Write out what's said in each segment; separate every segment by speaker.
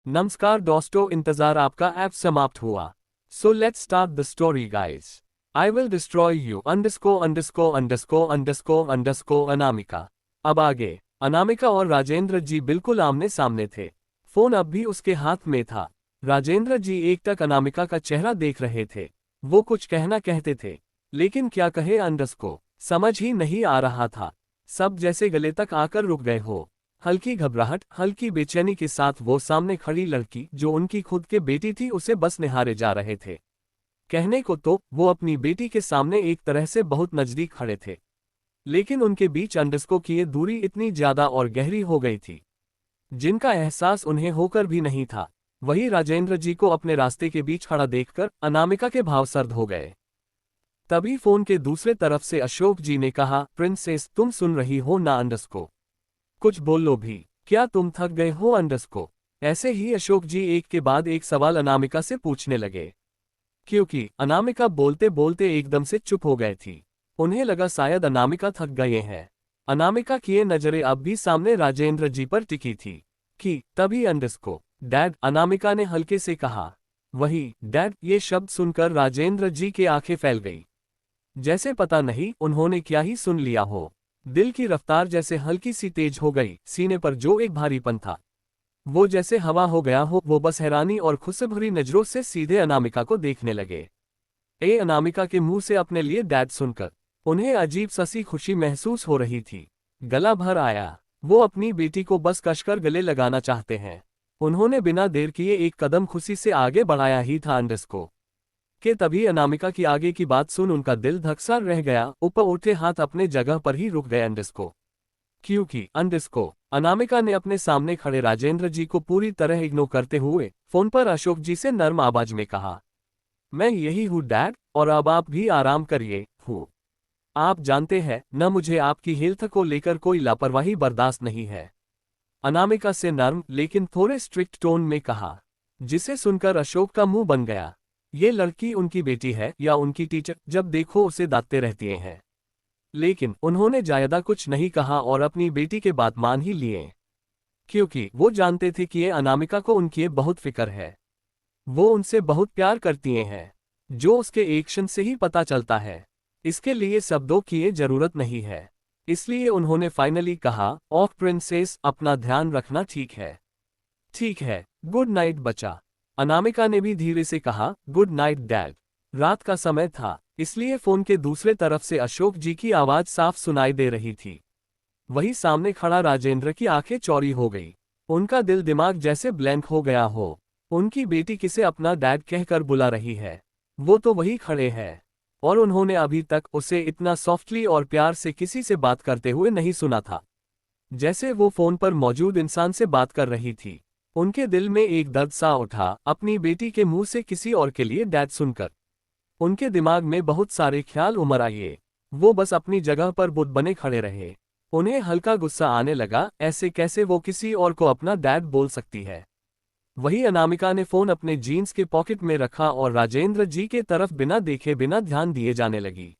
Speaker 1: नमस्कार दोस्तों, इंतजार आपका ऐप समाप्त हुआ। So let's start the story guys. I will destroy you _ Anamika. अब आगे। अनामिका और राजेंद्र जी बिल्कुल आमने सामने थे। फोन अब भी उसके हाथ में था। राजेंद्र जी एकटक अनामिका का चेहरा देख रहे थे। वो कुछ कहना कहते थे, लेकिन क्या कहे अंडरस्को समझ ही नहीं आ रहा था। सब जैसे गले तक आकर रुक गए हो। हल्की घबराहट, हल्की बेचैनी के साथ वो सामने खड़ी लड़की जो उनकी खुद के बेटी थी उसे बस निहारे जा रहे थे। कहने को तो वो अपनी बेटी के सामने एक तरह से बहुत नजदीक खड़े थे, लेकिन उनके बीच अंडरस्को की ये दूरी इतनी ज्यादा और गहरी हो गई थी, जिनका एहसास उन्हें होकर भी नहीं था। वही राजेंद्र जी को अपने रास्ते के बीच खड़ा देखकर अनामिका के भाव सर्द हो गए। तभी फोन के दूसरे तरफ से अशोक जी ने कहा, प्रिंसेस तुम सुन रही हो ना अंडरस्को? कुछ बोलो भी। क्या तुम थक गए हो अंडरस्को? ऐसे ही अशोक जी एक के बाद एक सवाल अनामिका से पूछने लगे, क्योंकि अनामिका बोलते बोलते एकदम से चुप हो गए थी। उन्हें लगा शायद अनामिका थक गए हैं। अनामिका की ये नजरें अब भी सामने राजेंद्र जी पर टिकी थी। कि तभी अंडरस्को डैड, अनामिका ने हल्के से कहा। वही डैड, ये शब्द सुनकर राजेंद्र जी की आंखें फैल गई, जैसे पता नहीं उन्होंने क्या ही सुन लिया हो। दिल की रफ्तार जैसे हल्की सी तेज हो गई। सीने पर जो एक भारीपन था वो जैसे हवा हो गया हो। वो बस हैरानी और खुशी भरी नजरों से सीधे अनामिका को देखने लगे। अनामिका के मुंह से अपने लिए डैड सुनकर उन्हें अजीब सी खुशी महसूस हो रही थी। गला भर आया। वो अपनी बेटी को बस कसकर गले लगाना चाहते हैं। उन्होंने बिना देर किए एक कदम खुशी से आगे बढ़ाया ही था अंडरस्को कि तभी अनामिका की आगे की बात सुन उनका दिल धकसा रह गया। ऊपर उठे हाथ अपने जगह पर ही रुक गए अंडरस्को, क्योंकि अंडरस्को अनामिका ने अपने सामने खड़े राजेंद्र जी को पूरी तरह इग्नोर करते हुए फोन पर अशोक जी से नर्म आवाज में कहा, मैं यही हूँ डैड, और अब आप भी आराम करिए। हूँ आप जानते हैं न, मुझे आपकी हेल्थ को लेकर कोई लापरवाही बर्दाश्त नहीं है। अनामिका से नर्म लेकिन थोड़े स्ट्रिक्ट टोन में कहा, जिसे सुनकर अशोक का मुंह बन गया। ये लड़की उनकी बेटी है या उनकी टीचर? जब देखो उसे दांतते रहती हैं। लेकिन उन्होंने ज्यादा कुछ नहीं कहा और अपनी बेटी के बात मान ही लिए, क्योंकि वो जानते थे कि ये अनामिका को उनकी बहुत फिक्र है। वो उनसे बहुत प्यार करती हैं, जो उसके एक्शन से ही पता चलता है। इसके लिए शब्दों की ये जरूरत नहीं है। इसलिए उन्होंने फाइनली कहा, ऑफ प्रिंसेस अपना ध्यान रखना, ठीक है? ठीक है, गुड नाइट बच्चा। अनामिका ने भी धीरे से कहा, गुड नाइट डैड। रात का समय था, इसलिए फोन के दूसरे तरफ से अशोक जी की आवाज साफ सुनाई दे रही थी। वही सामने खड़ा राजेंद्र की आंखें चौड़ी हो गई। उनका दिल दिमाग जैसे ब्लैंक हो गया हो। उनकी बेटी किसे अपना डैड कहकर बुला रही है। वो तो वही खड़े हैं, और उन्होंने अभी तक उसे इतना सॉफ्टली और प्यार से किसी से बात करते हुए नहीं सुना था, जैसे वो फोन पर मौजूद इंसान से बात कर रही थी। उनके दिल में एक दर्द सा उठा, अपनी बेटी के मुंह से किसी और के लिए डैड सुनकर। उनके दिमाग में बहुत सारे ख्याल उमड़ आए। वो बस अपनी जगह पर बुत बने खड़े रहे। उन्हें हल्का गुस्सा आने लगा, ऐसे कैसे वो किसी और को अपना डैड बोल सकती है। वही अनामिका ने फोन अपने जीन्स के पॉकेट में रखा और राजेंद्र जी के तरफ बिना देखे बिना ध्यान दिए जाने लगी।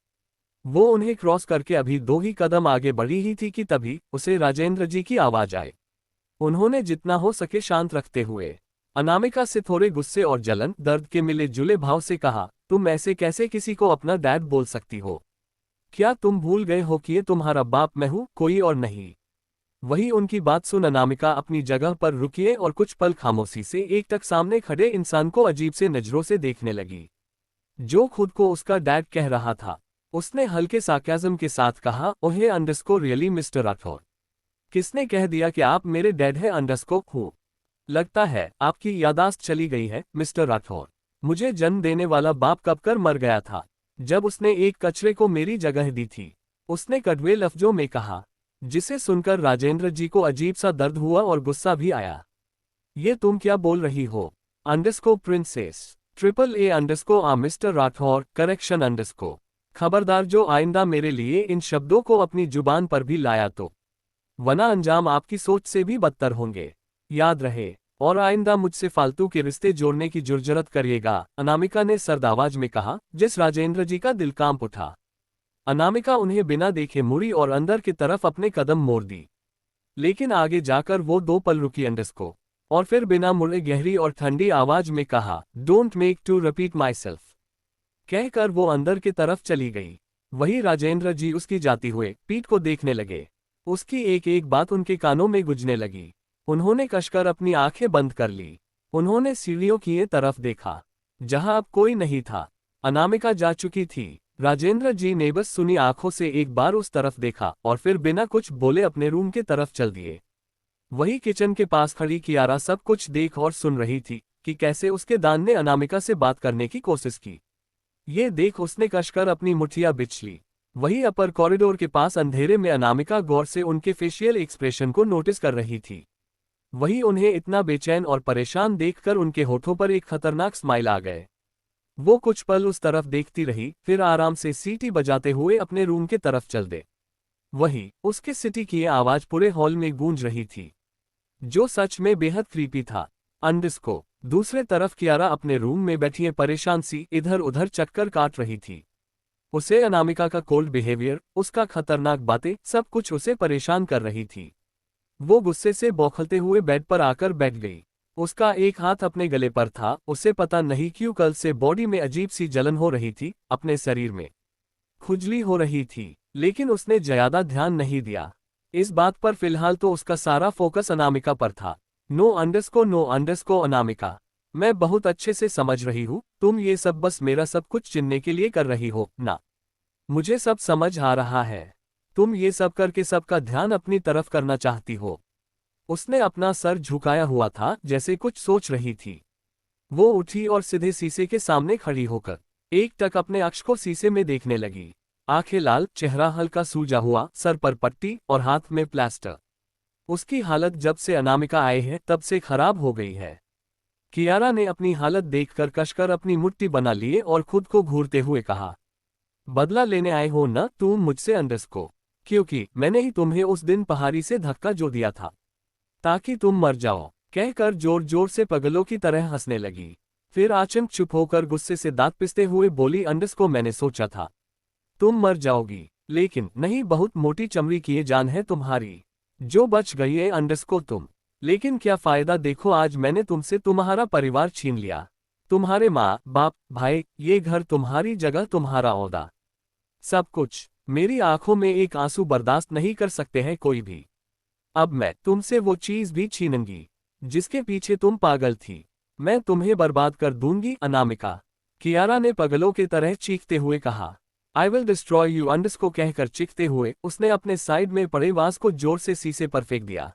Speaker 1: वो उन्हें क्रॉस करके अभी 2 ही कदम आगे बढ़ी ही थी कि तभी उसे राजेंद्र जी की आवाज आई। उन्होंने जितना हो सके शांत रखते हुए अनामिका से थोड़े गुस्से और जलन दर्द के मिले जुले भाव से कहा, तुम ऐसे कैसे किसी को अपना डैड बोल सकती हो? क्या तुम भूल गए हो कि ये तुम्हारा बाप मैं हूं, कोई और नहीं? वही उनकी बात सुन अनामिका अपनी जगह पर रुकिए और कुछ पल खामोशी से एकटक सामने खड़े इंसान को अजीब से नजरों से देखने लगी, जो खुद को उसका डैड कह रहा था। उसने हल्के सार्काज़्म के साथ कहा, ओहे अंडरस्को रियली मिस्टर राठौर, किसने कह दिया कि आप मेरे डैड हैं अंडरस्को? हूँ लगता है आपकी यादाश्त चली गई है मिस्टर राठौर। मुझे जन्म देने वाला बाप कब कर मर गया था, जब उसने एक कचरे को मेरी जगह दी थी। उसने कड़वे लफ्जों में कहा, जिसे सुनकर राजेंद्र जी को अजीब सा दर्द हुआ और गुस्सा भी आया। ये तुम क्या बोल रही हो? अंडरस्को princess AAA अंडरस्को mister Rathore, correction अंडरस्को। खबरदार जो आइंदा मेरे लिए इन शब्दों को अपनी जुबान पर भी लाया तो, वरना अंजाम आपकी सोच से भी बदतर होंगे। याद रहे, और आइंदा मुझसे फालतू के रिश्ते जोड़ने की जुर्जरत करिएगा, अनामिका ने सर्द आवाज में कहा, जिस राजेंद्र जी का दिल कांप उठा। अनामिका उन्हें बिना देखे मुड़ी और अंदर की तरफ अपने कदम मोड़ दी, लेकिन आगे जाकर वो 2 पल रुकी। अंडरस्को और फिर बिना मुड़े गहरी और ठंडी आवाज में कहा, don't make to repeat myself. कहकर वो अंदर की तरफ चली गई। वही राजेंद्र जी उसकी जाती हुए पीठ को देखने लगे। उसकी एक एक बात उनके कानों में गूंजने लगी। उन्होंने कसकर अपनी आंखें बंद कर ली। उन्होंने सीढ़ियों की तरफ देखा, जहां अब कोई नहीं था। अनामिका जा चुकी थी। राजेंद्र जी ने बस सुनी आंखों से एक बार उस तरफ देखा और फिर बिना कुछ बोले अपने रूम की तरफ चल दिए। वही किचन के पास खड़ी कियारा सब कुछ देख और सुन रही थी कि कैसे उसके दान ने अनामिका से बात करने की कोशिश की। ये देख उसने कसकर अपनी मुठ्ठियां बिछ ली। वही अपर कॉरिडोर के पास अंधेरे में अनामिका गौर से उनके फेशियल एक्सप्रेशन को नोटिस कर रही थी। वही उन्हें इतना बेचैन और परेशान देखकर उनके होठों पर एक खतरनाक स्माइल आ गए। वो कुछ पल उस तरफ देखती रही, फिर आराम से सीटी बजाते हुए अपने रूम के तरफ चल दे। वही उसके सीटी की आवाज पूरे हॉल में गूंज रही थी, जो सच में बेहद क्रीपी था। अंडिस्को दूसरे तरफ कियारा अपने रूम में बैठी परेशान सी इधर उधर चक्कर काट रही थी। उसे अनामिका का कोल्ड बिहेवियर, उसका खतरनाक बातें, सब कुछ उसे परेशान कर रही थी। वो गुस्से से बौखलते हुए बेड पर आकर बैठ गई। उसका एक हाथ अपने गले पर था। उसे पता नहीं क्यों कल से बॉडी में अजीब सी जलन हो रही थी, अपने शरीर में खुजली हो रही थी, लेकिन उसने ज्यादा ध्यान नहीं दिया इस बात पर। फिलहाल तो उसका सारा फोकस अनामिका पर था। नो अंडरस्को अनामिका, मैं बहुत अच्छे से समझ रही हूँ, तुम ये सब बस मेरा सब कुछ चिन्हने के लिए कर रही हो ना। मुझे सब समझ आ रहा है। तुम ये सब करके सबका ध्यान अपनी तरफ करना चाहती हो। उसने अपना सर झुकाया हुआ था, जैसे कुछ सोच रही थी। वो उठी और सीधे शीशे के सामने खड़ी होकर एक टक अपने अक्ष को शीशे में देखने लगी। आंखें लाल, चेहरा हल्का सूजा हुआ, सर पर पट्टी और हाथ में प्लास्टर। उसकी हालत जब से अनामिका आए है तब से खराब हो गई है। कियारा ने अपनी हालत देखकर कसकर अपनी मुट्ठी बना लिए और खुद को घूरते हुए कहा, बदला लेने आए हो ना तुम मुझसे अंडरस्को, क्योंकि मैंने ही तुम्हें उस दिन पहाड़ी से धक्का जो दिया था ताकि तुम मर जाओ। कहकर जोर जोर से पगलों की तरह हंसने लगी। फिर अचानक चुप होकर गुस्से से दांत पिसते हुए बोली, अंडरस्को मैंने सोचा था तुम मर जाओगी, लेकिन नहीं, बहुत मोटी चमड़ी की जान है तुम्हारी, जो बच गई है अंडरस्को तुम। लेकिन क्या फायदा, देखो आज मैंने तुमसे तुम्हारा परिवार छीन लिया, तुम्हारे माँ बाप भाई, ये घर तुम्हारी जगह, तुम्हारा ओहदा, सब कुछ। मेरी आंखों में एक आंसू बर्दाश्त नहीं कर सकते हैं कोई भी। अब मैं तुमसे वो चीज भी छीनूंगी जिसके पीछे तुम पागल थी। मैं तुम्हें बर्बाद कर दूंगी अनामिका, कियारा ने पगलों की तरह चीखते हुए कहा। आई विल डिस्ट्रॉय यू अंडरस्को कहकर चीखते हुए उसने अपने साइड में पड़े वास को जोर से शीशे पर फेंक दिया,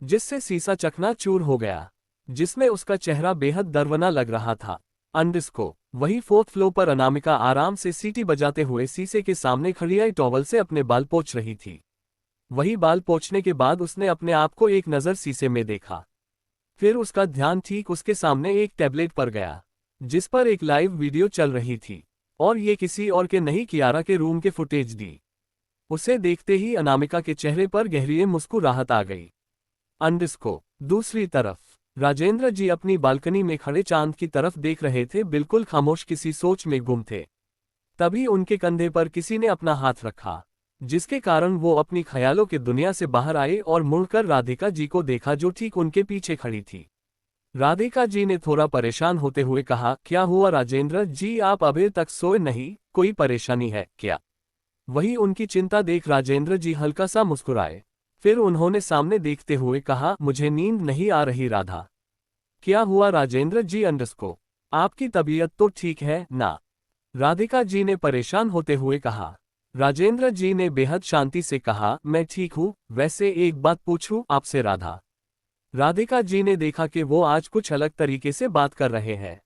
Speaker 1: जिससे शीशा चकनाचूर हो गया, जिसमें उसका चेहरा बेहद दर्वना लग रहा था। अंडरस्को वही फोर्थ फ्लोर पर अनामिका आराम से सीटी बजाते हुए शीशे के सामने खड़ी आई टॉवल से अपने बाल पोंछ रही थी। वही बाल पोंछने के बाद उसने अपने आप को एक नज़र शीशे में देखा। फिर उसका ध्यान ठीक उसके सामने एक टैबलेट पर गया, जिस पर एक लाइव वीडियो चल रही थी, और ये किसी और के नहीं, कियारा के रूम के फुटेज दी। उसे देखते ही अनामिका के चेहरे पर गहरी मुस्कुराहट आ गई। अंडरस्को दूसरी तरफ राजेंद्र जी अपनी बालकनी में खड़े चांद की तरफ देख रहे थे, बिल्कुल खामोश, किसी सोच में गुम थे। तभी उनके कंधे पर किसी ने अपना हाथ रखा, जिसके कारण वो अपनी ख्यालों की दुनिया से बाहर आए और मुड़कर राधिका जी को देखा, जो ठीक उनके पीछे खड़ी थी। राधिका जी ने थोड़ा परेशान होते हुए कहा, क्या हुआ राजेंद्र जी, आप अभी तक सोए नहीं, कोई परेशानी है क्या? वही उनकी चिंता देख राजेंद्र जी हल्का सा मुस्कुराए। फिर उन्होंने सामने देखते हुए कहा, मुझे नींद नहीं आ रही राधा। क्या हुआ राजेंद्र जी अंडरस्को, आपकी तबीयत तो ठीक है ना? राधिका जी ने परेशान होते हुए कहा। राजेंद्र जी ने बेहद शांति से कहा, मैं ठीक हूँ, वैसे एक बात पूछूं आपसे राधा? राधिका जी ने देखा कि वो आज कुछ अलग तरीके से बात कर रहे हैं,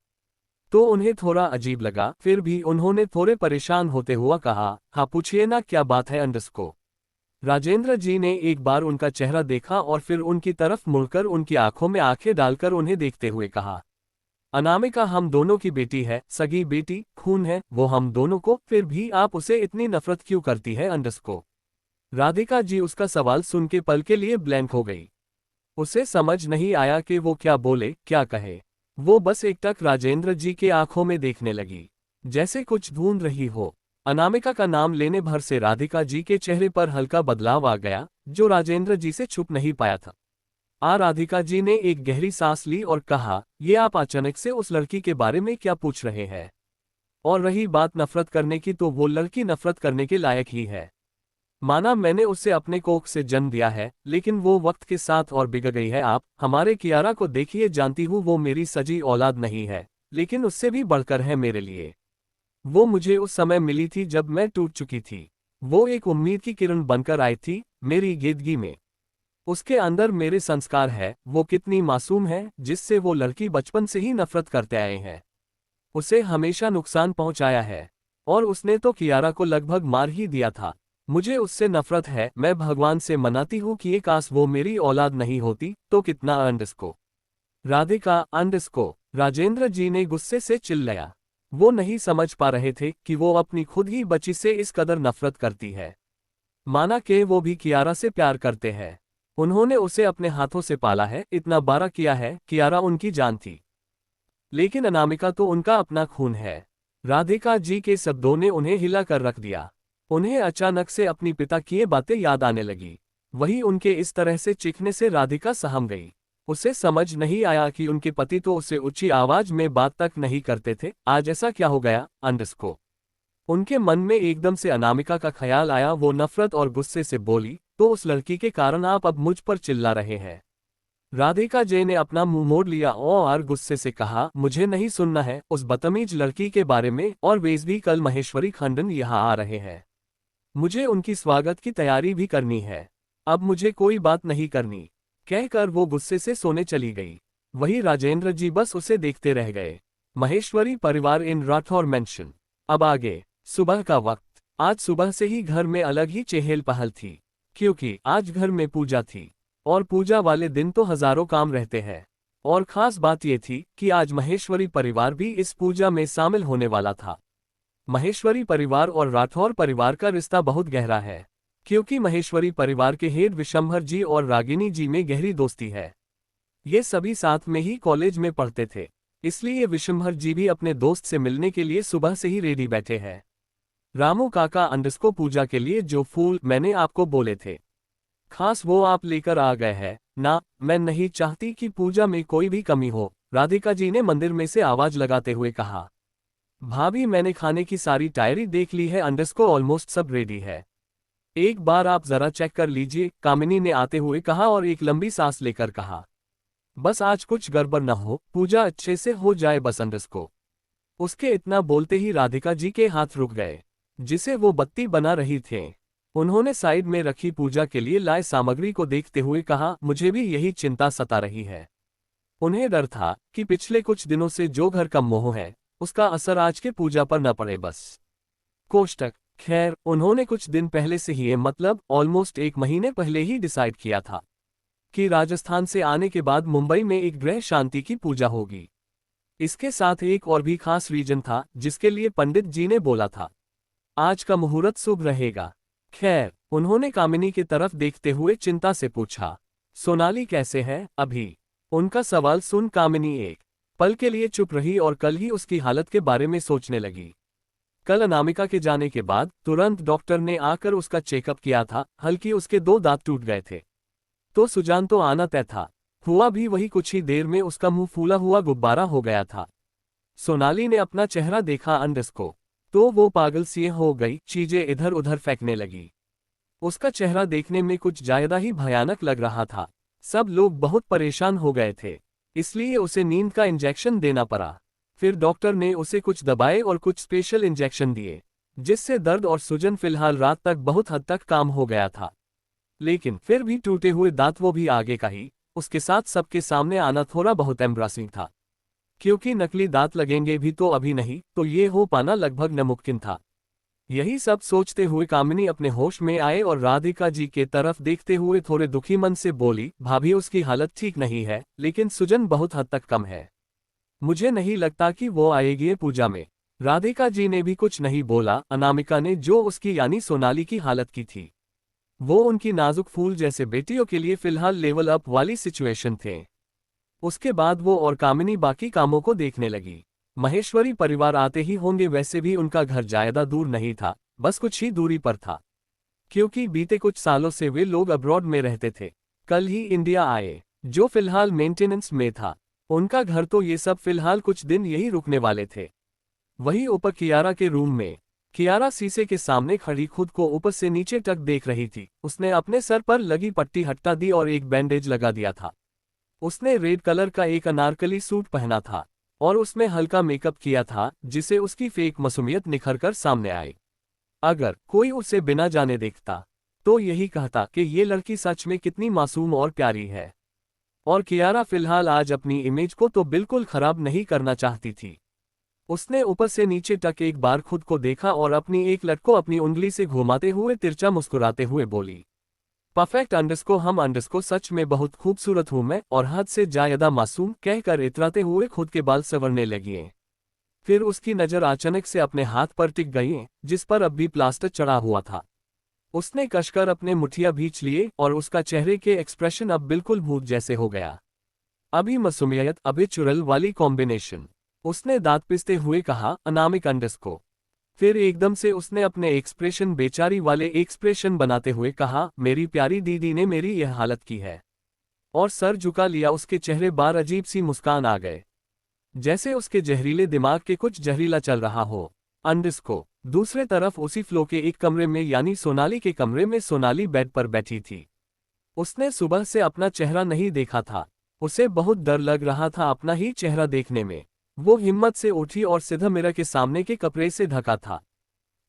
Speaker 1: तो उन्हें थोड़ा अजीब लगा। फिर भी उन्होंने थोड़े परेशान होते हुआ कहा, हाँ पूछिए ना, क्या बात है अंडरस्को? राजेंद्र जी ने एक बार उनका चेहरा देखा और फिर उनकी तरफ मुड़कर उनकी आंखों में आंखें डालकर उन्हें देखते हुए कहा, अनामिका हम दोनों की बेटी है, सगी बेटी, खून है वो हम दोनों को, फिर भी आप उसे इतनी नफरत क्यों करती है अंडरस्को? राधिका जी उसका सवाल सुन के पल के लिए ब्लैंक हो गई। उसे समझ नहीं आया कि वो क्या बोले क्या कहे। वो बस एकटक राजेंद्र जी के आंखों में देखने लगी, जैसे कुछ ढूंढ रही हो। अनामिका का नाम लेने भर से राधिका जी के चेहरे पर हल्का बदलाव आ गया, जो राजेंद्र जी से छुप नहीं पाया था। राधिका जी ने एक गहरी सांस ली और कहा, ये आप अचानक से उस लड़की के बारे में क्या पूछ रहे हैं? और रही बात नफरत करने की, तो वो लड़की नफरत करने के लायक ही है। माना मैंने उसे अपने कोख से जन्म दिया है, लेकिन वो वक्त के साथ और बिगड़ गई है। आप हमारे कियारा को देखिए, जानती हूँ वो मेरी सजी औलाद नहीं है, लेकिन उससे भी बढ़कर है मेरे लिए। वो मुझे उस समय मिली थी जब मैं टूट चुकी थी। वो एक उम्मीद की किरण बनकर आई थी मेरी जिंदगी में। उसके अंदर मेरे संस्कार है। वो कितनी मासूम है, जिससे वो लड़की बचपन से ही नफरत करते आए हैं। उसे हमेशा नुकसान पहुंचाया है, और उसने तो कियारा को लगभग मार ही दिया था। मुझे उससे नफरत है। मैं भगवान से मनाती हूँ कि काश वो मेरी औलाद नहीं होती, तो कितना अंडस्को। राधिका अंडस्को, राजेंद्र जी ने गुस्से से चिल्लाया। वो नहीं समझ पा रहे थे कि वो अपनी खुद ही बच्ची से इस कदर नफरत करती है। माना कि वो भी कियारा से प्यार करते हैं। उन्होंने उसे अपने हाथों से पाला है, इतना बड़ा किया है। कियारा उनकी जान थी, लेकिन अनामिका तो उनका अपना खून है। राधिका जी के शब्दों ने उन्हें हिला कर रख दिया। उन्हें अचानक से अपनी पिता की ये बातें याद आने लगी। वही उनके इस तरह से चीखने से राधिका सहम गई। उसे समझ नहीं आया कि उनके पति तो उससे ऊंची आवाज में बात तक नहीं करते थे, आज ऐसा क्या हो गया। अंडस्को, उनके मन में एकदम से अनामिका का ख्याल आया। वो नफरत और गुस्से से बोली, तो उस लड़की के कारण आप अब मुझ पर चिल्ला रहे हैं? राधिका जे ने अपना मुंह मोड़ लिया और गुस्से से कहा, मुझे नहीं सुनना है उस बदतमीज लड़की के बारे में। और वेज भी कल महेश्वरी खंडन यहाँ आ रहे हैं। मुझे उनकी स्वागत की तैयारी भी करनी है। अब मुझे कोई बात नहीं करनी, कहकर वो गुस्से से सोने चली गई। वही राजेंद्र जी बस उसे देखते रह गए। महेश्वरी परिवार इन राठौर मेंशन। अब आगे। सुबह का वक्त। आज सुबह से ही घर में अलग ही चहल पहल थी, क्योंकि आज घर में पूजा थी। और पूजा वाले दिन तो हजारों काम रहते हैं। और खास बात यह थी कि आज महेश्वरी परिवार भी इस पूजा में शामिल होने वाला था। महेश्वरी परिवार और राठौर परिवार का रिश्ता बहुत गहरा है, क्योंकि महेश्वरी परिवार के हेड विशंभर जी और रागिनी जी में गहरी दोस्ती है। ये सभी साथ में ही कॉलेज में पढ़ते थे, इसलिए विशंभर जी भी अपने दोस्त से मिलने के लिए सुबह से ही रेडी बैठे हैं। रामू काका अंडस्को, पूजा के लिए जो फूल मैंने आपको बोले थे, खास वो आप लेकर आ गए हैं ना? मैं नहीं चाहती कि पूजा में कोई भी कमी हो, राधिका जी ने मंदिर में से आवाज लगाते हुए कहा। भाभी, मैंने खाने की सारी तैयारी देख ली है, अंडस्को ऑलमोस्ट सब रेडी है। एक बार आप जरा चेक कर लीजिए, कामिनी ने आते हुए कहा और एक लंबी सांस लेकर कहा। बस आज कुछ गड़बड़ न हो, पूजा अच्छे से हो जाए बस अंडस्को। उसके इतना बोलते ही राधिका जी के हाथ रुक गए, जिसे वो बत्ती बना रही थे। उन्होंने साइड में रखी पूजा के लिए लाए सामग्री को देखते हुए कहा, मुझे भी यही चिंता सता रही है। उन्हें डर था कि पिछले कुछ दिनों से जो घर का मोह है, उसका असर आज के पूजा पर न पड़े बस। कोष्टक। खैर, उन्होंने कुछ दिन पहले से ही, मतलब ऑलमोस्ट एक महीने पहले ही डिसाइड किया था कि राजस्थान से आने के बाद मुंबई में एक ग्रह शांति की पूजा होगी। इसके साथ एक और भी खास रीजन था, जिसके लिए पंडित जी ने बोला था आज का मुहूर्त शुभ रहेगा। खैर, उन्होंने कामिनी की तरफ देखते हुए चिंता से पूछा, सोनाली कैसे है अभी? उनका सवाल सुन कामिनी एक पल के लिए चुप रही और कल ही उसकी हालत के बारे में सोचने लगी। कल अनामिका के जाने के बाद तुरंत डॉक्टर ने आकर उसका चेकअप किया था। हल्की उसके 2 दांत टूट गए थे, तो सुजान तो आना तय था। हुआ भी वही, कुछ ही देर में उसका मुंह फूला हुआ गुब्बारा हो गया था। सोनाली ने अपना चेहरा देखा अंडस्को, तो वो पागल सी हो गई, चीजें इधर उधर फेंकने लगी। उसका चेहरा देखने में कुछ ज्यादा ही भयानक लग रहा था। सब लोग बहुत परेशान हो गए थे, इसलिए उसे नींद का इंजेक्शन देना पड़ा। फिर डॉक्टर ने उसे कुछ दवाएं और कुछ स्पेशल इंजेक्शन दिए, जिससे दर्द और सूजन फिलहाल रात तक बहुत हद तक काम हो गया था। लेकिन फिर भी टूटे हुए दांत वो भी आगे का ही। उसके साथ सबके सामने आना थोड़ा बहुत एम्ब्रासिंग था, क्योंकि नकली दांत लगेंगे भी तो अभी नहीं, तो ये हो पाना लगभग नामुमकिन था। यही सब सोचते हुए कामिनी अपने होश में आए और राधिका जी के तरफ देखते हुए थोड़े दुखी मन से बोली, भाभी उसकी हालत ठीक नहीं है, लेकिन सूजन बहुत हद तक कम है। मुझे नहीं लगता कि वो आएगी पूजा में। राधिका जी ने भी कुछ नहीं बोला। अनामिका ने जो उसकी यानी सोनाली की हालत की थी, वो उनकी नाजुक फूल जैसे बेटियों के लिए फिलहाल लेवल अप वाली सिचुएशन थे। उसके बाद वो और कामिनी बाकी कामों को देखने लगी। महेश्वरी परिवार आते ही होंगे, वैसे भी उनका घर ज्यादा दूर नहीं था, बस कुछ ही दूरी पर था, क्योंकि बीते कुछ सालों से वे लोग अब्रॉड में रहते थे। कल ही इंडिया आए। जो फिलहाल मेंटेनेंस में था। उनका घर तो ये सब फिलहाल कुछ दिन यही रुकने वाले थे। वहीं ऊपर कियारा के रूम में कियारा शीशे के सामने खड़ी खुद को ऊपर से नीचे तक देख रही थी। उसने अपने सर पर लगी पट्टी हटा दी और एक बैंडेज लगा दिया था। उसने रेड कलर का एक अनारकली सूट पहना था और उसमें हल्का मेकअप किया था, जिसे उसकी फेक मासूमियत निखर कर सामने आई। अगर कोई उसे बिना जाने देखता तो यही कहता कि ये लड़की सच में कितनी मासूम और प्यारी है। और कियारा फिलहाल आज अपनी इमेज को तो बिल्कुल खराब नहीं करना चाहती थी। उसने ऊपर से नीचे तक एक बार खुद को देखा और अपनी एक लट को अपनी उंगली से घुमाते हुए तिरछा मुस्कुराते हुए बोली, परफेक्ट अंडरस्को हम अंडरस्को सच में बहुत खूबसूरत हूं मैं, और हद से ज्यादा मासूम कहकर इतराते हुए खुद के बाल संवरने लगी। फिर उसकी नजर अचानक से अपने हाथ पर टिक गई, जिस पर अब भी प्लास्टर चढ़ा हुआ था। उसने कसकर अपने मुठिया भींच लिए और उसका चेहरे के एक्सप्रेशन अब बिल्कुल भूत जैसे हो गया। अभी मासूमियत अभी चुड़ैल वाली कॉम्बिनेशन। उसने दांत पिसते हुए कहा, अनामिक अंडरस्को। फिर एकदम से उसने अपने एक्सप्रेशन बेचारी वाले एक्सप्रेशन बनाते हुए कहा, मेरी प्यारी दीदी ने मेरी यह हालत की है। और सर झुका लिया। उसके चेहरे बार अजीब सी मुस्कान आ गए, जैसे उसके जहरीले दिमाग के कुछ जहरीला चल रहा हो। अंडरस्को दूसरे तरफ उसी फ्लो के एक कमरे में यानी सोनाली के कमरे में सोनाली बेड पर बैठी थी। उसने सुबह से अपना चेहरा नहीं देखा था। उसे बहुत डर लग रहा था अपना ही चेहरा देखने में। वो हिम्मत से उठी और सीधा मिरर के सामने के कपड़े से ढका था,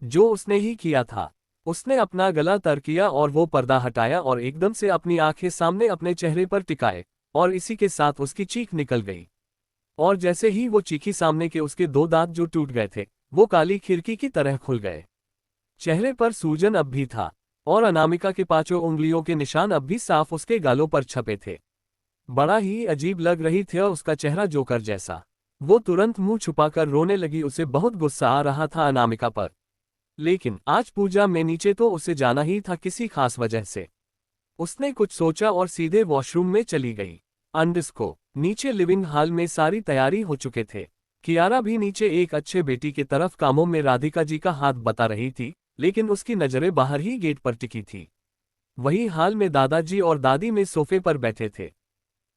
Speaker 1: जो उसने ही किया था। उसने अपना गला तर किया और वो पर्दा हटाया और एकदम से अपनी आंखें सामने अपने चेहरे पर टिकाए, और इसी के साथ उसकी चीख निकल गई। और जैसे ही वो चीखी, सामने के उसके दो दांत जो टूट गए थे वो काली खिड़की की तरह खुल गए। चेहरे पर सूजन अब भी था और अनामिका के पांचों उंगलियों के निशान अब भी साफ उसके गालों पर छपे थे। बड़ा ही अजीब लग रही थी और उसका चेहरा जोकर जैसा। वो तुरंत मुंह छुपाकर रोने लगी। उसे बहुत गुस्सा आ रहा था अनामिका पर, लेकिन आज पूजा में नीचे तो उसे जाना ही था किसी खास वजह से। उसने कुछ सोचा और सीधे वॉशरूम में चली गई। अंडरस्को नीचे लिविंग हॉल में सारी तैयारी हो चुके थे। कियारा भी नीचे एक अच्छे बेटी की तरफ कामों में राधिका जी का हाथ बता रही थी, लेकिन उसकी नजरें बाहर ही गेट पर टिकी थी। वही हाल में दादाजी और दादी में सोफे पर बैठे थे।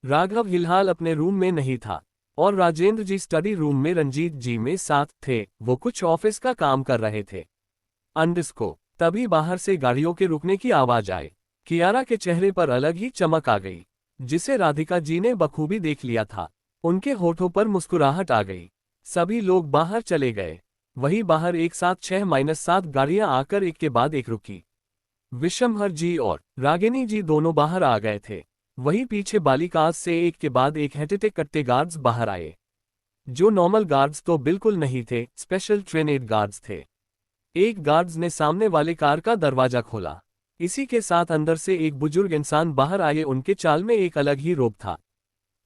Speaker 1: राघव फिलहाल अपने रूम में नहीं था और राजेंद्र जी स्टडी रूम में रंजीत जी में साथ थे। वो कुछ ऑफिस का काम कर रहे थे। अंडरस्को तभी बाहर से गाड़ियों के रुकने की आवाज आई। कियारा के चेहरे पर अलग ही चमक आ गई, जिसे राधिका जी ने बखूबी देख लिया था। उनके होठों पर मुस्कुराहट आ गई। सभी लोग बाहर चले गए। वही बाहर एक साथ 6-7 गाड़ियां आकर एक के बाद एक रुकी। विशंभर जी और रागिनी जी दोनों बाहर आ गए थे। वही पीछे बालिकाज से एक के बाद एक हेटेटे कट्टे गार्ड्स बाहर आए, जो नॉर्मल गार्ड्स तो बिल्कुल नहीं थे, स्पेशल ट्रेनेड गार्ड्स थे। एक गार्ड्स ने सामने वाले कार का दरवाजा खोला। इसी के साथ अंदर से एक बुजुर्ग इंसान बाहर आए। उनके चाल में एक अलग ही रोब था।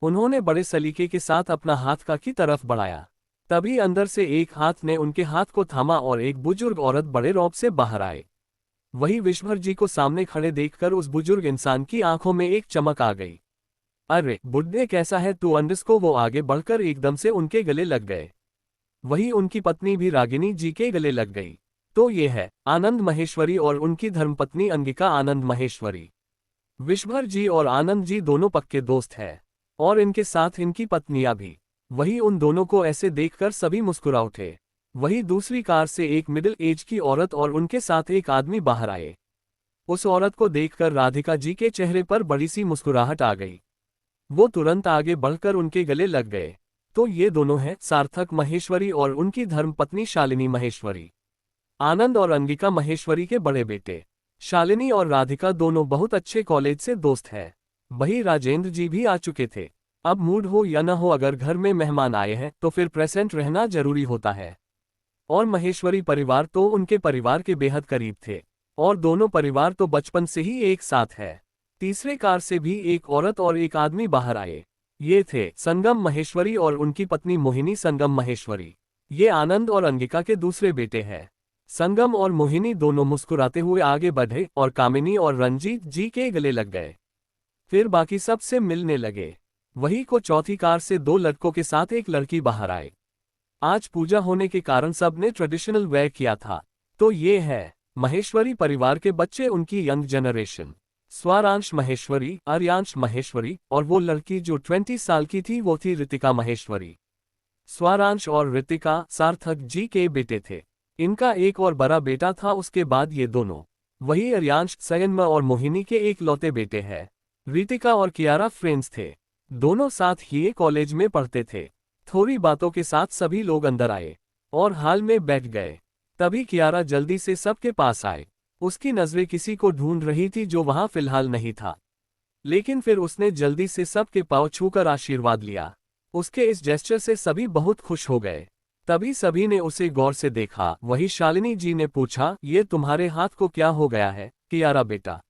Speaker 1: उन्होंने बड़े सलीके के साथ अपना हाथ का की तरफ बढ़ाया। तभी अंदर से एक हाथ ने उनके हाथ को थामा और एक बुजुर्ग औरत बड़े रौब से बाहर आए। वही विश्वभर जी को सामने खड़े देखकर उस बुजुर्ग इंसान की आंखों में एक चमक आ गई। अरे बुड्ढे कैसा है तू अंडरस्को। वो आगे बढ़कर एकदम से उनके गले लग गए। वही उनकी पत्नी भी रागिनी जी के गले लग गई। तो ये है आनंद महेश्वरी और उनकी धर्मपत्नी अंगिका आनंद महेश्वरी। विश्वभर जी और आनंद जी दोनों पक्के दोस्त हैं, और इनके साथ इनकी पत्नियां भी। वही उन दोनों को ऐसे देखकर सभी मुस्कुरा उठे। वही दूसरी कार से एक मिडिल एज की औरत और उनके साथ एक आदमी बाहर आए। उस औरत को देखकर राधिका जी के चेहरे पर बड़ी सी मुस्कुराहट आ गई। वो तुरंत आगे बढ़कर उनके गले लग गए। तो ये दोनों हैं सार्थक महेश्वरी और उनकी धर्मपत्नी शालिनी महेश्वरी। आनंद और अंगिका महेश्वरी के बड़े बेटे। शालिनी और राधिका दोनों बहुत अच्छे कॉलेज से दोस्त हैं। वही राजेंद्र जी भी आ चुके थे। अब मूड हो या न हो, अगर घर में मेहमान आए हैं तो फिर प्रेजेंट रहना जरूरी होता है। और महेश्वरी परिवार तो उनके परिवार के बेहद करीब थे, और दोनों परिवार तो बचपन से ही एक साथ है। तीसरे कार से भी एक औरत और एक आदमी बाहर आए। ये थे संगम महेश्वरी और उनकी पत्नी मोहिनी संगम महेश्वरी। ये आनंद और अंगिका के दूसरे बेटे हैं। संगम और मोहिनी दोनों मुस्कुराते हुए आगे बढ़े और कामिनी और रंजीत जी के गले लग गए। फिर बाकी सब से मिलने लगे। वही को चौथी कार से दो लड़कों के साथ एक लड़की बाहर आए। आज पूजा होने के कारण सब ने ट्रेडिशनल वेयर किया था। तो ये है महेश्वरी परिवार के बच्चे, उनकी यंग जनरेशन। स्वारांश महेश्वरी, आर्यांश महेश्वरी, और वो लड़की जो 20 साल की थी वो थी ऋतिका महेश्वरी। स्वारांश और ऋतिका सार्थक जी के बेटे थे। इनका एक और बड़ा बेटा था उसके बाद ये दोनों। वही आर्यांश संयम और मोहिनी के एक लौते बेटे हैं। ऋतिका और कियारा फ्रेंड्स थे। दोनों साथ ही कॉलेज में पढ़ते थे। थोड़ी बातों के साथ सभी लोग अंदर आए और हाल में बैठ गए। तभी कियारा जल्दी से सबके पास आए। उसकी नजरें किसी को ढूंढ रही थी जो वहां फिलहाल नहीं था, लेकिन फिर उसने जल्दी से सबके पांव छूकर आशीर्वाद लिया। उसके इस जेस्चर से सभी बहुत खुश हो गए। तभी सभी ने उसे गौर से देखा। वही शालिनी जी ने पूछा, ये तुम्हारे हाथ को क्या हो गया है कियारा बेटा?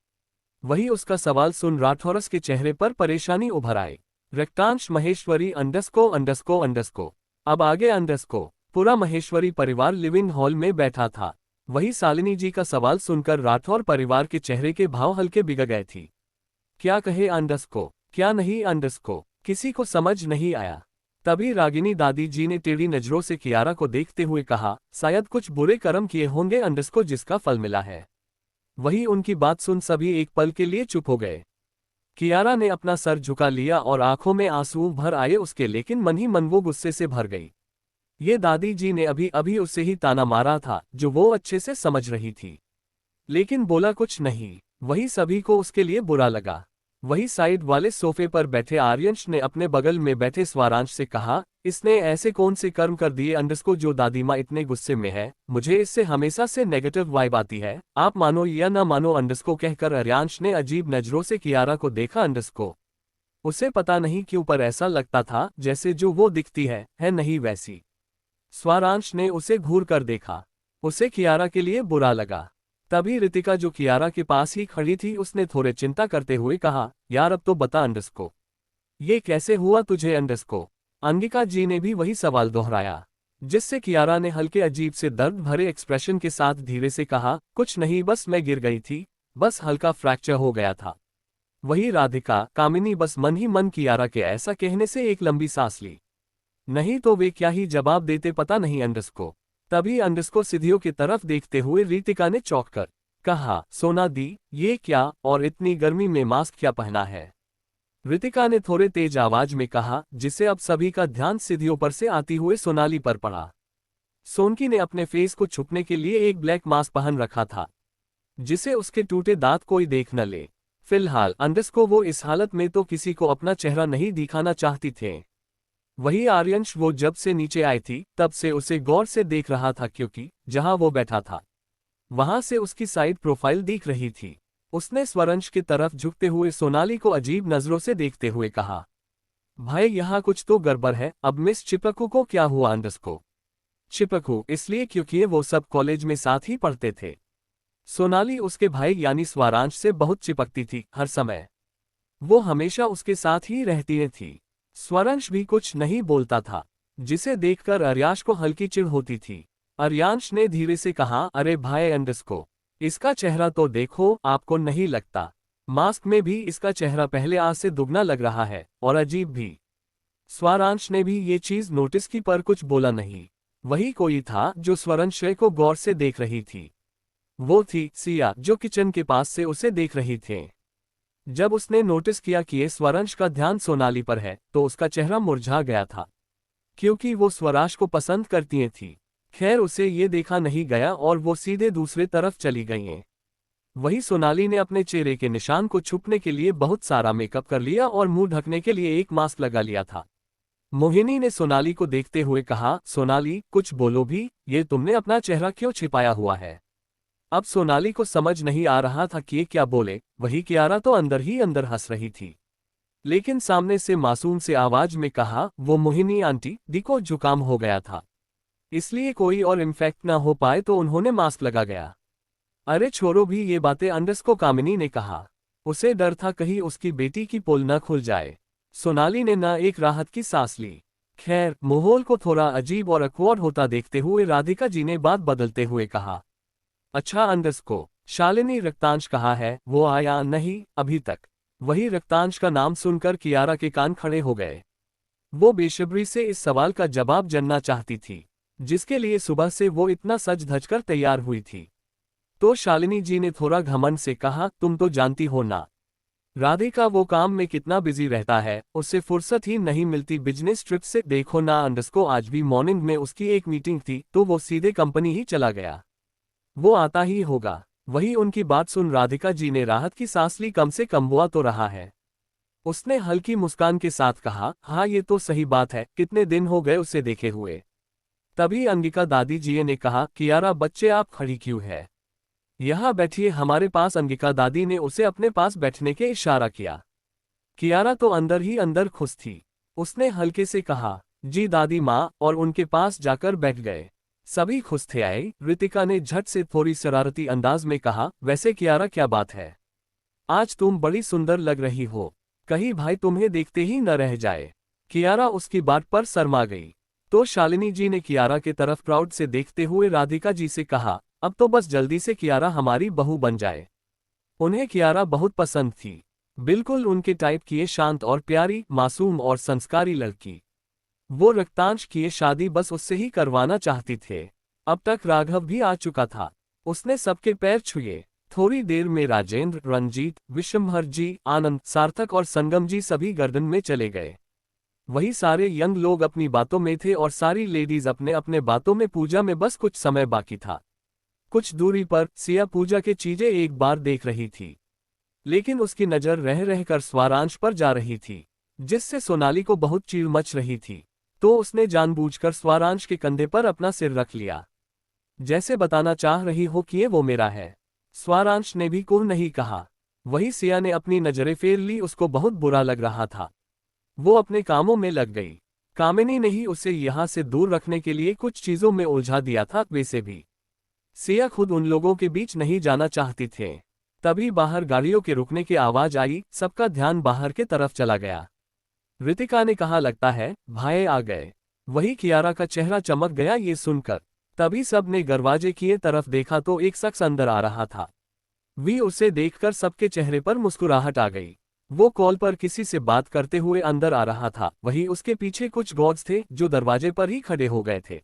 Speaker 1: वही उसका सवाल सुन राठौरस के चेहरे पर परेशानी उभर आई। रक्तांश महेश्वरी ____। अब आगे _ पूरा महेश्वरी परिवार लिविंग हॉल में बैठा था। वही शालिनी जी का सवाल सुनकर राठौर परिवार के चेहरे के भाव हल्के बिगड़ गए थी। क्या कहे _ क्या नहीं _ किसी को समझ नहीं आया। तभी रागिनी दादी जी ने टेढ़ी नजरों से कियारा को देखते हुए कहा, शायद कुछ बुरे कर्म किए होंगे _ जिसका फल मिला है। वही उनकी बात सुन सभी एक पल के लिए चुप हो गए। कियारा ने अपना सर झुका लिया और आंखों में आंसू भर आए उसके, लेकिन मन ही मन वो गुस्से से भर गई। ये दादी जी ने अभी अभी उससे ही ताना मारा था जो वो अच्छे से समझ रही थी, लेकिन बोला कुछ नहीं। वही सभी को उसके लिए बुरा लगा। वही साइड वाले सोफे पर बैठे आर्यंश ने अपने बगल में बैठे स्वारांश से कहा, इसने ऐसे कौन से कर्म कर दिए _ जो दादी माँ इतने गुस्से में है? मुझे इससे हमेशा से नेगेटिव वाइब आती है, आप मानो या ना मानो _ कहकर आर्यांश ने अजीब नजरों से कियारा को देखा _ उसे पता नहीं क्यों पर ऐसा लगता था जैसे जो वो दिखती है नहीं वैसी। स्वारांश ने उसे घूर कर देखा। उसे कियारा के लिए बुरा लगा। तभी ऋतिका जो कियारा के पास ही खड़ी थी उसने थोड़े चिंता करते हुए कहा, यार अब तो बता _ ये कैसे हुआ तुझे _ अंगिका जी ने भी वही सवाल दोहराया, जिससे कियारा ने हल्के अजीब से दर्द भरे एक्सप्रेशन के साथ धीरे से कहा, कुछ नहीं, बस मैं गिर गई थी, बस हल्का फ्रैक्चर हो गया था। वही राधिका कामिनी बस मन ही मन कियारा के ऐसा कहने से एक लंबी सांस ली। नहीं तो वे क्या ही जवाब देते पता नहीं _ तभी _ सिद्धियों की तरफ देखते हुए ऋतिका ने चौंक कर कहा, सोना दी, ये क्या, और इतनी गर्मी में मास्क क्या पहना है? ऋतिका ने थोड़े तेज आवाज में कहा, जिससे अब सभी का ध्यान सिद्धियों पर से आती हुए सोनाली पर पड़ा। सोनकी ने अपने फेस को छुपने के लिए एक ब्लैक मास्क पहन रखा था, जिसे उसके टूटे दांत कोई देख न ले। फिलहाल _ वो इस हालत में तो किसी को अपना चेहरा नहीं दिखाना चाहती थे। वही आर्यंश वो जब से नीचे आई थी तब से उसे गौर से देख रहा था, क्योंकि जहां वो बैठा था वहां से उसकी साइड प्रोफाइल दिख रही थी। उसने स्वरंश की तरफ झुकते हुए सोनाली को अजीब नजरों से देखते हुए कहा, भाई यहाँ कुछ तो गड़बड़ है। अब मिस चिपकू को क्या हुआ _ चिपकू इसलिए क्योंकि वो सब कॉलेज में साथ ही पढ़ते थे। सोनाली उसके भाई यानी स्वारांश से बहुत चिपकती थी। हर समय वो हमेशा उसके साथ ही रहती थी। स्वरंश भी कुछ नहीं बोलता था, जिसे देखकर आर्यांश को हल्की चिढ़ होती थी। आर्यांश ने धीरे से कहा, अरे भाई _ इसका चेहरा तो देखो, आपको नहीं लगता मास्क में भी इसका चेहरा पहले आज से दुगना लग रहा है, और अजीब भी। स्वारांश ने भी ये चीज नोटिस की पर कुछ बोला नहीं। वही कोई था जो स्वरंश को गौर से देख रही थी। वो थी सिया, जो किचन के पास से उसे देख रही थे। जब उसने नोटिस किया कि ये स्वरंश का ध्यान सोनाली पर है तो उसका चेहरा मुरझा गया था, क्योंकि वो स्वरांश को पसंद करती थी। खैर उसे ये देखा नहीं गया और वो सीधे दूसरे तरफ चली गई। वही सोनाली ने अपने चेहरे के निशान को छुपने के लिए बहुत सारा मेकअप कर लिया और मुंह ढकने के लिए एक मास्क लगा लिया था। मोहिनी ने सोनाली को देखते हुए कहा, सोनाली कुछ बोलो भी, ये तुमने अपना चेहरा क्यों छिपाया हुआ है? अब सोनाली को समझ नहीं आ रहा था कि ये क्या बोले। वही कियारा तो अंदर ही अंदर हंस रही थी, लेकिन सामने से मासूम से आवाज में कहा, वो मोहिनी आंटी दी को जुकाम हो गया था, इसलिए कोई और इन्फेक्ट ना हो पाए तो उन्होंने मास्क लगा गया। अरे छोड़ो भी ये बातें _ कामिनी ने कहा। उसे डर था कहीं उसकी बेटी की पोल न खुल जाए। सोनाली ने ना एक राहत की सांस ली। खैर माहौल को थोड़ा अजीब और अकवर्ड होता देखते हुए राधिका जी ने बात बदलते हुए कहा, अच्छा _ शालिनी रक्तांश कहाँ है? वो आया नहीं अभी तक? वही रक्तांश का नाम सुनकर कियारा के कान खड़े हो गए। वो बेसब्री से इस सवाल का जवाब जानना चाहती थी, जिसके लिए सुबह से वो इतना सज धज कर तैयार हुई थी। तो शालिनी जी ने थोड़ा घमंड से कहा, तुम तो जानती हो ना, राधिका वो काम में कितना बिजी रहता है, उससे फुर्सत ही नहीं मिलती बिजनेस ट्रिप से। देखो ना अंडस्को, आज भी मॉर्निंग में उसकी एक मीटिंग थी तो वो सीधे कंपनी ही चला गया। वो आता ही होगा। वही उनकी बात सुन राधिका जी ने राहत की सांस ली, कम से कम हुआ तो रहा है। उसने हल्की मुस्कान के साथ कहा, हाँ ये तो सही बात है, कितने दिन हो गए उसे देखे हुए। तभी अंगिका दादी जी ने कहा, कियारा बच्चे आप खड़ी क्यों है, यहाँ बैठिए हमारे पास। अंगिका दादी ने उसे अपने पास बैठने के इशारा किया। कियारा तो अंदर ही अंदर खुश थी। उसने हल्के से कहा, जी दादी माँ, और उनके पास जाकर बैठ गए। सभी खुश थे। आई रितिका ने झट से थोड़ी शरारती अंदाज में कहा, वैसे कियारा क्या बात है, आज तुम बड़ी सुंदर लग रही हो, कहीं भाई तुम्हें देखते ही न रह जाए। कियारा उसकी बात पर शर्मा गई। तो शालिनी जी ने कियारा के तरफ प्राउड से देखते हुए राधिका जी से कहा, अब तो बस जल्दी से कियारा हमारी बहू बन जाए। उन्हें कियारा बहुत पसंद थी, बिल्कुल उनके टाइप की ये शांत और प्यारी, मासूम और संस्कारी लड़की। वो रक्तांश की ये शादी बस उससे ही करवाना चाहती थे। अब तक राघव भी आ चुका था। उसने सबके पैर छुए। थोड़ी देर में राजेंद्र, रंजीत, विशंभर जी, आनंद, सार्थक और संगम जी सभी गर्दन में चले गए। वही सारे यंग लोग अपनी बातों में थे और सारी लेडीज अपने अपने बातों में। पूजा में बस कुछ समय बाकी था। कुछ दूरी पर सिया पूजा के चीजें एक बार देख रही थी, लेकिन उसकी नजर रह रहकर स्वारांश पर जा रही थी, जिससे सोनाली को बहुत चीड़ मच रही थी। तो उसने जानबूझकर स्वारांश के कंधे पर अपना सिर रख लिया, जैसे बताना चाह रही हो कि ये वो मेरा है। स्वारांश ने भी कुछ नहीं कहा। वही सिया ने अपनी नजरें फेर ली, उसको बहुत बुरा लग रहा था। वो अपने कामों में लग गई। कामिनी ने ही उसे यहाँ से दूर रखने के लिए कुछ चीजों में उलझा दिया था। वैसे भी सिया खुद उन लोगों के बीच नहीं जाना चाहती थे। तभी बाहर गाड़ियों के रुकने की आवाज आई। सबका ध्यान बाहर के तरफ चला गया। रितिका ने कहा, लगता है भाई आ गए। वही कियारा का चेहरा चमक गया ये सुनकर। तभी सब ने दरवाजे की तरफ देखा तो एक शख्स अंदर आ रहा था। वी उसे देखकर सबके चेहरे पर मुस्कुराहट आ गई। वो कॉल पर किसी से बात करते हुए अंदर आ रहा था। वही उसके पीछे कुछ गॉड्स थे जो दरवाजे पर ही खड़े हो गए थे।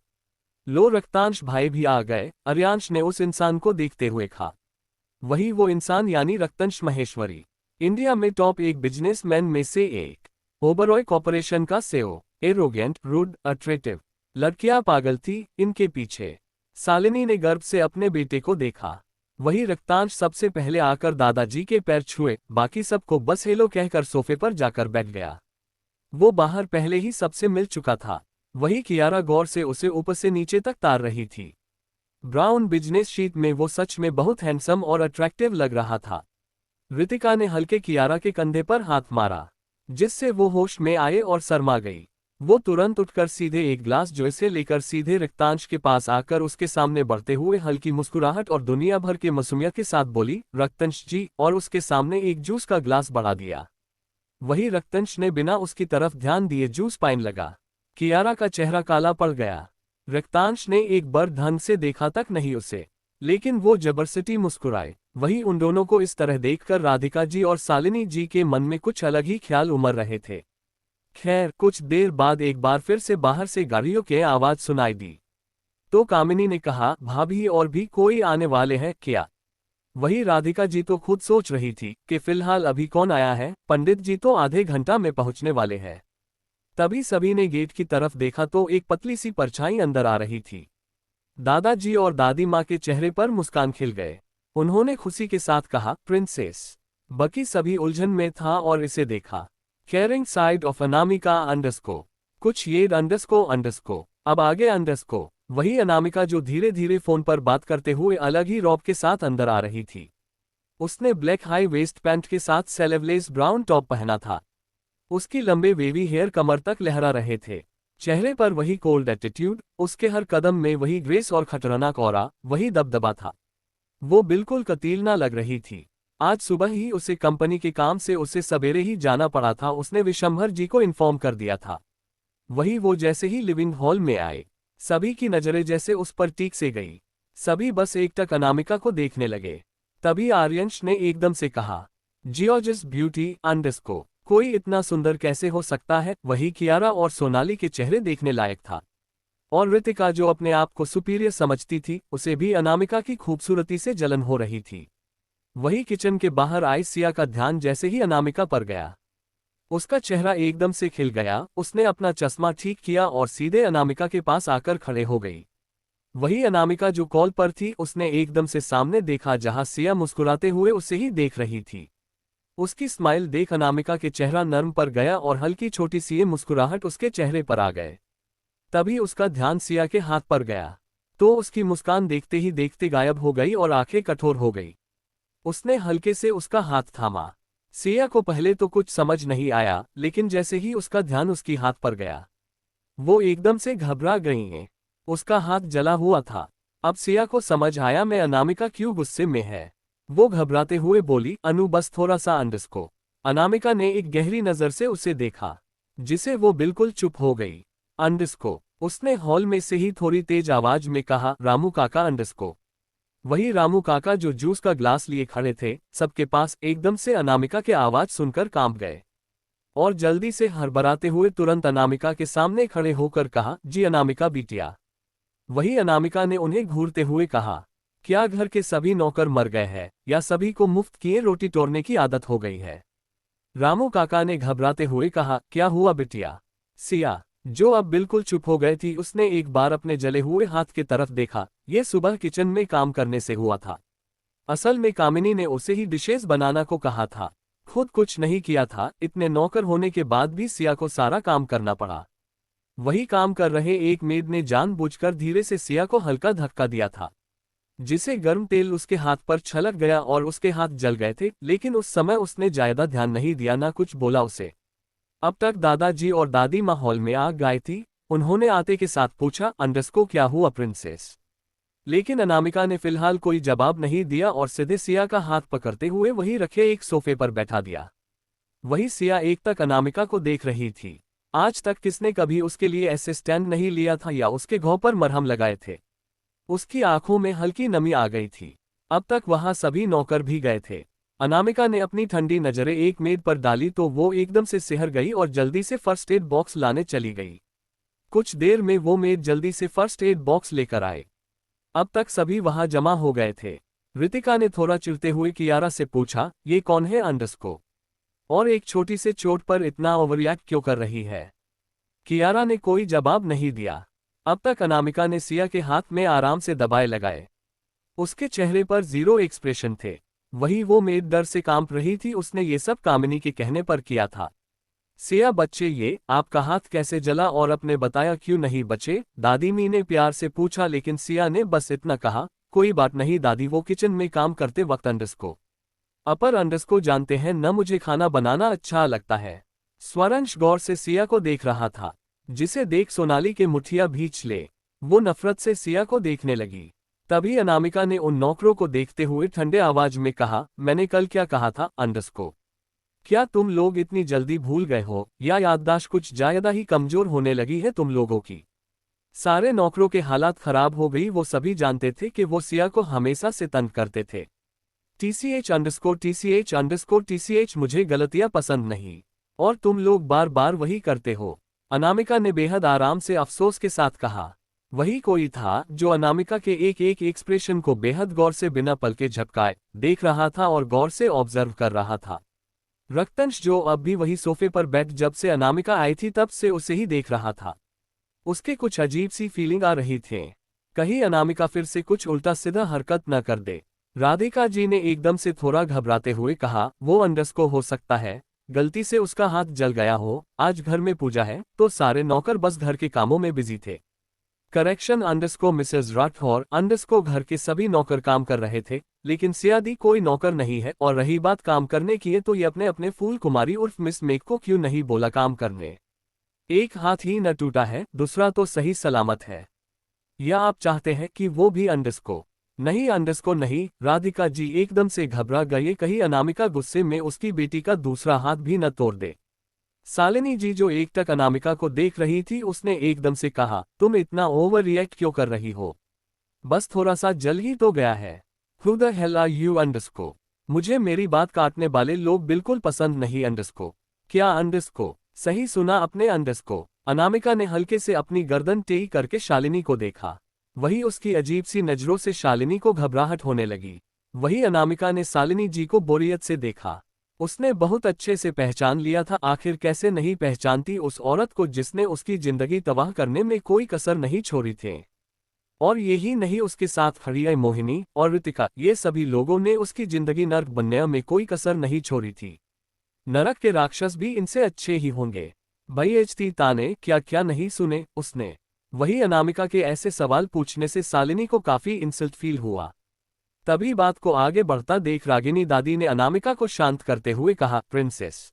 Speaker 1: लो, रक्तांश भाई भी आ गए, अर्यांश ने उस इंसान को देखते हुए कहा। वही वो इंसान यानी रक्तंश महेश्वरी, इंडिया में टॉप एक बिजनेसमैन में से एक, ओबरॉय कॉर्पोरेशन का सीईओ। Arrogant, rude, attractive. लड़कियां पागल थी इनके पीछे। शालिनी ने गर्व से अपने बेटे को देखा। वही रक्तांश सबसे पहले आकर दादाजी के पैर छुए, बाकी सबको बस हेलो कहकर सोफे पर जाकर बैठ गया। वो बाहर पहले ही सबसे मिल चुका था। वही कियारा गौर से उसे ऊपर से नीचे तक तार रही थी। ब्राउन बिजनेस शीट में वो सच में बहुत हैंडसम और अट्रैक्टिव लग रहा था। रितिका ने हल्के कियारा के कंधे पर हाथ मारा, जिससे वो होश में आए और शर्मा गई। वो तुरंत उठकर सीधे एक ग्लास जूस लेकर सीधे रक्तांश के पास आकर उसके सामने बढ़ते हुए हल्की मुस्कुराहट और दुनिया भर के मासूमियत के साथ बोली, रक्तंश जी, और उसके सामने एक जूस का ग्लास बढ़ा दिया। वही रक्तंश ने बिना उसकी तरफ ध्यान दिए जूस पाने लगा। कियारा का चेहरा काला पड़ गया। रक्तांश ने एक बार ढंग से देखा तक नहीं उसे, लेकिन वो जबरदस्ती मुस्कुराए। वही उन दोनों को इस तरह देखकर राधिका जी और शालिनी जी के मन में कुछ अलग ही ख्याल उमड़ रहे थे। खैर, कुछ देर बाद एक बार फिर से बाहर से गाड़ियों की आवाज सुनाई दी। तो कामिनी ने कहा, भाभी और भी कोई आने वाले हैं क्या? वही राधिका जी तो खुद सोच रही थी कि फिलहाल अभी कौन आया है, पंडित जी तो आधे घंटा में पहुंचने वाले हैं। तभी सभी ने गेट की तरफ देखा तो एक पतली सी परछाई अंदर आ रही थी। दादाजी और दादी माँ के चेहरे पर मुस्कान खिल गए। उन्होंने खुशी के साथ कहा, प्रिंसेस। बकी सभी उलझन में था और इसे देखा। केयरिंग साइड ऑफ अनामिका अंडरस्को, कुछ ये अंडरस्को, अब आगे अंडरस्को। वही अनामिका जो धीरे धीरे फोन पर बात करते हुए अलग ही रौब के साथ अंदर आ रही थी। उसने ब्लैक हाई वेस्ट पैंट के साथ सेलेवलेस ब्राउन टॉप पहना था। उसकी लंबे वेवी हेयर कमर तक लहरा रहे थे। चेहरे पर वही कोल्ड एटीट्यूड, उसके हर कदम में वही ग्रेस और खतरनाक ऑरा, वही दबदबा था। वो बिल्कुल कतील ना लग रही थी। आज सुबह ही उसे कंपनी के काम से उसे सवेरे ही जाना पड़ा था। उसने विशंभर जी को इन्फॉर्म कर दिया था। वही वो जैसे ही लिविंग हॉल में आए, सभी की नजरें जैसे उस पर टीक से गई। सभी बस एकटक अनामिका को देखने लगे। तभी आर्यंश ने एकदम से कहा, जियोजिस ब्यूटी अंडरस्को, कोई इतना सुंदर कैसे हो सकता है? वही कियारा और सोनाली के चेहरे देखने लायक था। और रितिका जो अपने आप को सुपीरियर समझती थी, उसे भी अनामिका की खूबसूरती से जलन हो रही थी। वही किचन के बाहर आई सिया का ध्यान जैसे ही अनामिका पर गया, उसका चेहरा एकदम से खिल गया। उसने अपना चश्मा ठीक किया और सीधे अनामिका के पास आकर खड़े हो गई। वही अनामिका जो कॉल पर थी, उसने एकदम से सामने देखा जहां सिया मुस्कुराते हुए उसे ही देख रही थी। उसकी स्माइल देख अनामिका के चेहरा नर्म पर गया और हल्की छोटी सी मुस्कुराहट उसके चेहरे पर आ गए। तभी उसका ध्यान सिया के हाथ पर गया, तो उसकी मुस्कान देखते ही देखते गायब हो गई और आंखें कठोर हो गई। उसने हल्के से उसका हाथ थामा। सिया को पहले तो कुछ समझ नहीं आया, लेकिन जैसे ही उसका ध्यान उसकी हाथ पर गया, वो एकदम से घबरा गई हैं। उसका हाथ जला हुआ था। अब सिया को समझ आया मैं अनामिका क्यों गुस्से में है। वो घबराते हुए बोली, अनु बस थोड़ा सा अंडस्को। अनामिका ने एक गहरी नजर से उसे देखा, जिसे वो बिल्कुल चुप हो गई। अंडस्को, उसने हॉल में से ही थोड़ी तेज आवाज में कहा, रामू काका अंडस्को। वही रामू काका जो जूस का ग्लास लिए खड़े थे, सबके पास एकदम से अनामिका के आवाज सुनकर कांप गए और जल्दी से हड़बड़ाते हुए तुरंत अनामिका के सामने खड़े होकर कहा, जी अनामिका बिटिया। वही अनामिका ने उन्हें घूरते हुए कहा, क्या घर के सभी नौकर मर गए हैं या सभी को मुफ्त किए रोटी तोड़ने की आदत हो गई है। रामू काका ने घबराते हुए कहा, क्या हुआ बिटिया। सिया, जो अब बिल्कुल चुप हो गई थी, उसने एक बार अपने जले हुए हाथ की तरफ देखा। ये सुबह किचन में काम करने से हुआ था। असल में कामिनी ने उसे ही डिशेस बनाना को कहा था, खुद कुछ नहीं किया था। इतने नौकर होने के बाद भी सिया को सारा काम करना पड़ा। वही काम कर रहे एक मेड ने जानबूझकर धीरे से सिया को हल्का धक्का दिया था, जिसे गर्म तेल उसके हाथ पर छलक गया और उसके हाथ जल गए थे। लेकिन उस समय उसने ज्यादा ध्यान नहीं दिया, ना कुछ बोला उसे। अब तक दादाजी और दादी माँ हॉल में आ गई थी। उन्होंने आते के साथ पूछा, अंडस्को क्या हुआ प्रिंसेस। लेकिन अनामिका ने फिलहाल कोई जवाब नहीं दिया और सीधे सिया का हाथ पकड़ते हुए वहीं रखे एक सोफे पर बैठा दिया। वही सिया एक तक अनामिका को देख रही थी। आज तक किसने कभी उसके लिए ऐसे स्टैंड नहीं लिया था या उसके घाव पर मरहम लगाए थे। उसकी आंखों में हल्की नमी आ गई थी। अब तक वहां सभी नौकर भी गए थे। अनामिका ने अपनी ठंडी नजरें एक मेड पर डाली तो वो एकदम से सिहर गई और जल्दी से फर्स्ट एड बॉक्स लाने चली गई। कुछ देर में वो मेड जल्दी से फर्स्ट एड बॉक्स लेकर आए। अब तक सभी वहां जमा हो गए थे। रितिका ने थोड़ा चिढ़ते हुए कियारा से पूछा, ये कौन है अंडस्को, और एक छोटी से चोट पर इतना ओवररिएक्ट क्यों कर रही है। कियारा ने कोई जवाब नहीं दिया। अब तक अनामिका ने सिया के हाथ में आराम से दबाए लगाए। उसके चेहरे पर जीरो एक्सप्रेशन थे। वही वो मेड डर से कांप रही थी। उसने ये सब कामिनी के कहने पर किया था। सिया बच्चे, ये आपका हाथ कैसे जला और अपने बताया क्यों नहीं बचे, दादी मी ने प्यार से पूछा। लेकिन सिया ने बस इतना कहा, कोई बात नहीं दादी, वो किचन में काम करते वक्त अंडस्को अपर अंडस्को जानते हैं न, मुझे खाना बनाना अच्छा लगता है। स्वरंश गौर से सिया को देख रहा था, जिसे देख सोनाली के मुठिया भींच ले। वो नफरत से सिया को देखने लगी। तभी अनामिका ने उन नौकरों को देखते हुए ठंडे आवाज में कहा, मैंने कल क्या कहा था अंडस्को। क्या तुम लोग इतनी जल्दी भूल गए हो या याददाश्त कुछ ज्यादा ही कमजोर होने लगी है तुम लोगों की। सारे नौकरों के हालात खराब हो गई। वो सभी जानते थे कि वो सिया को हमेशा से तंग करते थे। TCH_TCH_TCH मुझे गलतियां पसंद नहीं, और तुम लोग बार बार वही करते हो। अनामिका ने बेहद आराम से अफसोस के साथ कहा। वही कोई था जो अनामिका के एक एक एक्सप्रेशन को बेहद गौर से बिना पलके झपकाए देख रहा था और गौर से ऑब्जर्व कर रहा था। रक्तंश, जो अब भी वही सोफे पर बैठ जब से अनामिका आई थी तब से उसे ही देख रहा था। उसके कुछ अजीब सी फीलिंग आ रही थी, कहीं अनामिका फिर से कुछ उल्टा सीधा हरकत न कर दे। राधिका जी ने एकदम से थोड़ा घबराते हुए कहा, वो अंडस्को हो सकता है, गलती से उसका हाथ जल गया हो। आज घर में पूजा है तो सारे नौकर बस घर के कामों में बिजी थे। करेक्शन अंडस्को मिसेज राठौर, अंडस्को घर के सभी नौकर काम कर रहे थे, लेकिन सियादी कोई नौकर नहीं है। और रही बात काम करने की है तो ये अपने अपने फूल कुमारी उर्फ मिस मेक को क्यों नहीं बोला काम करने। एक हाथ ही न टूटा है, दूसरा तो सही सलामत है। या आप चाहते हैं कि वो भी अंडस्को। नहीं अंडस्को नहीं। राधिका जी एकदम से घबरा गए, कहीं अनामिका गुस्से में उसकी बेटी का दूसरा हाथ भी न तोड़ दे। शालिनी जी जो एकटक अनामिका को देख रही थी, उसने एकदम से कहा, तुम इतना ओवर रिएक्ट क्यों कर रही हो, बस थोड़ा सा जल ही तो गया है। Who the hell are you अंडस्को। मुझे मेरी बात काटने वाले लोग बिल्कुल पसंद नहीं अंडस्को। क्या अंडस्को, सही सुना अपने अंडस्को। अनामिका ने हल्के से अपनी गर्दन टेढ़ी करके शालिनी को देखा। वही उसकी अजीब सी नजरों से शालिनी को घबराहट होने लगी। वही अनामिका ने शालिनी जी को बोरियत से देखा। उसने बहुत अच्छे से पहचान लिया था, आखिर कैसे नहीं पहचानती उस औरत को जिसने उसकी जिंदगी तबाह करने में कोई कसर नहीं छोड़ी थी। और यही नहीं, उसके साथ हरिया, मोहिनी और ऋतिका, ये सभी लोगों ने उसकी जिंदगी नर्क बनने में कोई कसर नहीं छोड़ी थी। नरक के राक्षस भी इनसे अच्छे ही होंगे। बेइज्जती ताने क्या क्या नहीं सुने उसने। वही अनामिका के ऐसे सवाल पूछने से शालिनी को काफी इंसल्ट फील हुआ। तभी बात को आगे बढ़ता देख रागिनी दादी ने अनामिका को शांत करते हुए कहा, प्रिंसेस,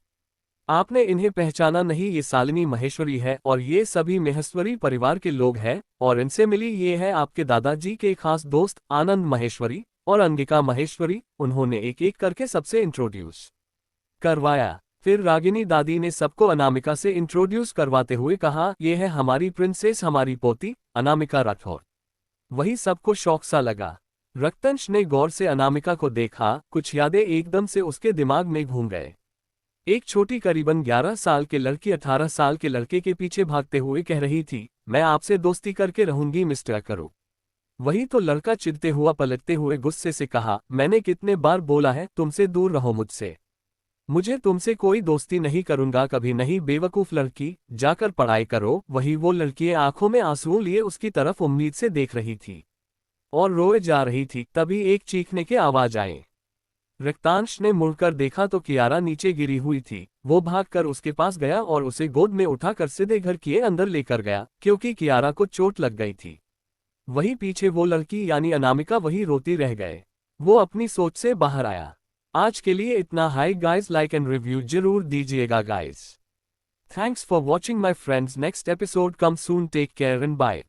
Speaker 1: आपने इन्हें पहचाना नहीं, ये शालिनी महेश्वरी है और ये सभी महेश्वरी परिवार के लोग हैं, और इनसे मिली ये है आपके दादाजी के खास दोस्त आनंद महेश्वरी और अंगिका महेश्वरी। उन्होंने एक एक करके सबसे इंट्रोड्यूस करवाया। फिर रागिनी दादी ने सबको अनामिका से इंट्रोड्यूस करवाते हुए कहा, ये है हमारी प्रिंसेस, हमारी पोती अनामिका राठौर। वही सबको शौक सा लगा। रक्तंश ने गौर से अनामिका को देखा, कुछ यादें एकदम से उसके दिमाग में घूम गए। एक छोटी करीबन 11 साल के लड़की 18 साल के लड़के के पीछे भागते हुए कह रही थी, मैं आपसे दोस्ती करके रहूंगी मिस्टर करो। वही तो लड़का चिढ़ते हुआ पलटते हुए गुस्से से कहा, मैंने कितने बार बोला है तुमसे दूर रहो मुझसे, मुझे तुमसे कोई दोस्ती नहीं करूंगा कभी नहीं, बेवकूफ लड़की, जाकर पढ़ाई करो। वही वो लड़की आंखों में आंसू लिए उसकी तरफ उम्मीद से देख रही थी और रोए जा रही थी। तभी एक चीखने की आवाज आए। रक्तांश ने मुड़कर देखा तो कियारा नीचे गिरी हुई थी। वो भागकर उसके पास गया और उसे गोद में उठाकर सीधे घर के अंदर लेकर गया, क्योंकि कियारा को चोट लग गई थी। वही पीछे वो लड़की यानी अनामिका वही रोती रह गए। वो अपनी सोच से बाहर आया। आज के लिए इतना। Hi guys, like and review जरूर दीजिएगा guys. Thanks for watching my friends. Next episode come soon, take care and bye.